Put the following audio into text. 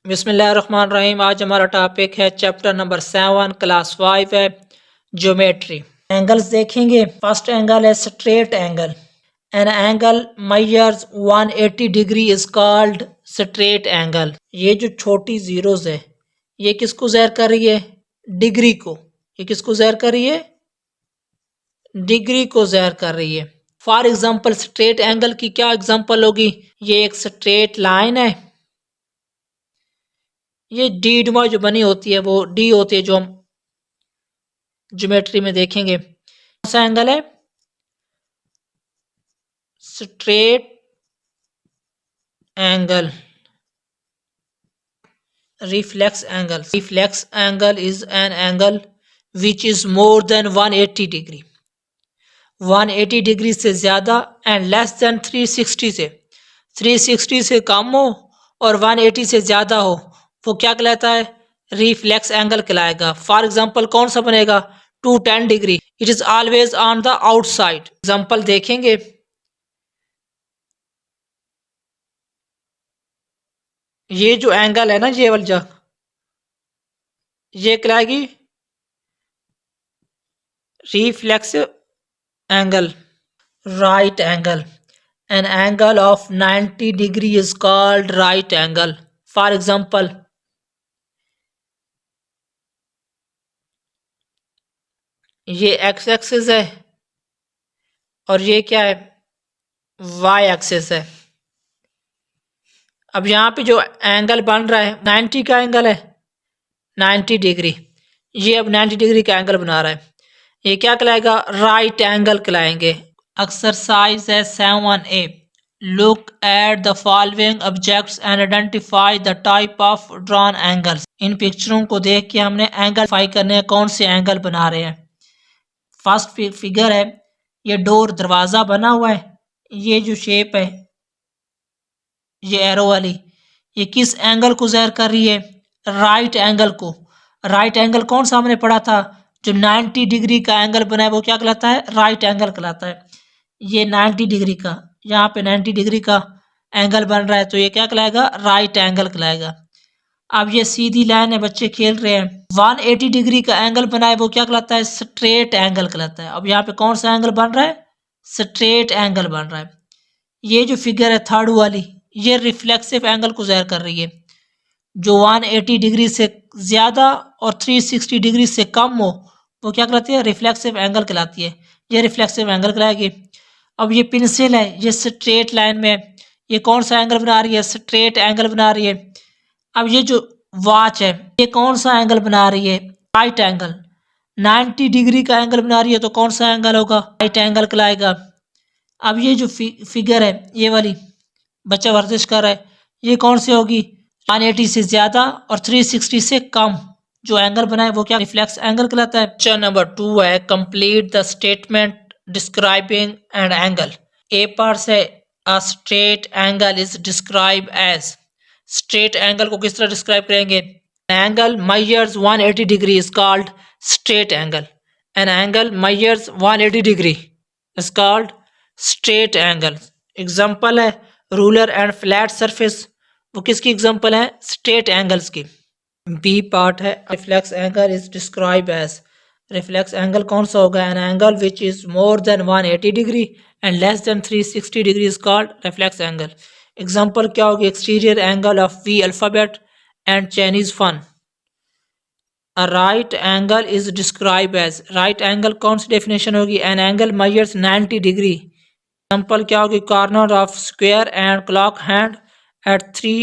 बिस्मिल्लाहिर्रहमानिर्रहीम। आज हमारा टॉपिक है चैप्टर नंबर 7, क्लास 5 है, ज्योमेट्री। एंगल्स देखेंगे। फर्स्ट एंगल है straight angle. An angle measures 180 degree is called straight angle. ये जो छोटी जीरोस है ये किसको ज़ाहिर कर रही है? डिग्री को। ये किसको ज़ाहिर कर रही है? डिग्री को ज़ाहिर कर रही है। फॉर एग्जाम्पल स्ट्रेट एंगल की क्या एग्जाम्पल होगी? ये एक स्ट्रेट लाइन है, ये डी नुमा जो बनी होती है वो डी होती है, जो हम ज्योमेट्री में देखेंगे। कौन सा एंगल है? Straight angle. Reflex angle. Reflex angle is an angle which is more than 180 degree. 180 degree से ज्यादा एंड लेस देन 360 से। 360 से कम हो और 180 से ज्यादा हो, वो क्या कहलाता है? रिफ्लेक्स एंगल कहलाएगा। फॉर एग्जाम्पल कौन सा बनेगा? 210 degree. It is always on the outside. Example देखेंगे। ये जो एंगल है ना, ये वाला, ये कहलाएगी reflexive angle. Right angle. An angle of 90 degree is called right angle. For example ये एक्स एक्सिस है और ये क्या है? वाई एक्सिस है। अब यहाँ पे जो एंगल बन रहा है 90 का एंगल है, 90 डिग्री। ये अब 90 डिग्री का एंगल बना रहा है, ये क्या कहलाएगा? राइट एंगल कहलाएंगे। एक्सरसाइज है 7A। Look at the following objects and identify the type of drawn angles. इन पिक्चरों को देख के हमने एंगल आइडेंटिफाई करने हैं, कौन से एंगल बना रहे हैं। फर्स्ट फिगर है, ये डोर दरवाजा बना हुआ है। ये जो शेप है ये एरो वाली, ये किस एंगल को ज़ाहिर कर रही है? राइट एंगल को। राइट एंगल कौन सा हमने पढ़ा था? जो 90 डिग्री का एंगल बना है वो क्या कहलाता है? राइट एंगल कहलाता है। ये 90 डिग्री का, यहाँ पे 90 डिग्री का एंगल बन रहा है तो ये क्या कहलाएगा? राइट एंगल कहलाएगा। अब ये सीधी लाइन है, बच्चे खेल रहे हैं। 180 डिग्री का एंगल बना है वो क्या कहलाता है? स्ट्रेट एंगल कहलाता है। अब यहाँ पे कौन सा एंगल बन रहा है? स्ट्रेट एंगल बन रहा है। ये जो फिगर है थर्ड वाली, ये रिफ्लेक्सिव एंगल को ज़ाहिर कर रही है। जो 180 डिग्री से ज़्यादा और 360 डिग्री से कम हो वो क्या कहलाती है? रिफ्लेक्सिव एंगल कहलाती है। ये रिफ्लेक्सिव एंगल कहलाएगी। अब ये पेंसिल है, ये स्ट्रेट लाइन में ये कौन सा एंगल बना रही है? स्ट्रेट एंगल बना रही है। अब ये जो वॉच है ये कौन सा एंगल बना रही है? Right angle. 90 डिग्री का एंगल बना रही है तो कौन सा एंगल होगा? राइट एंगल कहलाएगा। अब ये जो फिगर है ये वाली, बच्चा वर्जिश कर रहा है, ये कौन सी होगी? 180 से ज्यादा और 360 से कम जो एंगल बनाए वो क्या? रिफ्लेक्स एंगल कहलाता है। क्वेश्चन नंबर 2 है, complete the statement describing an angle. A पर से a straight angle is describe as. Straight angle को किस तरह डिस्क्राइब करेंगे? Angle measures 180 degree is called straight angle. An angle measures 180 degree is called straight angle. Example है ruler and flat surface, वो किसकी example है? स्ट्रेट एंगल्स की। B part है, reflex angle is describe as. Reflex angle कौन सा होगा? An angle which is more than 180 degree and less than 360 degree is called reflex angle. Example क्या होगी? Exterior angle of V alphabet and Chinese fan. A right angle is describe as. Right angle कौन सी definition होगी? An angle measures 90 degree. Example क्या होगी? Corner of square and clock hand at 3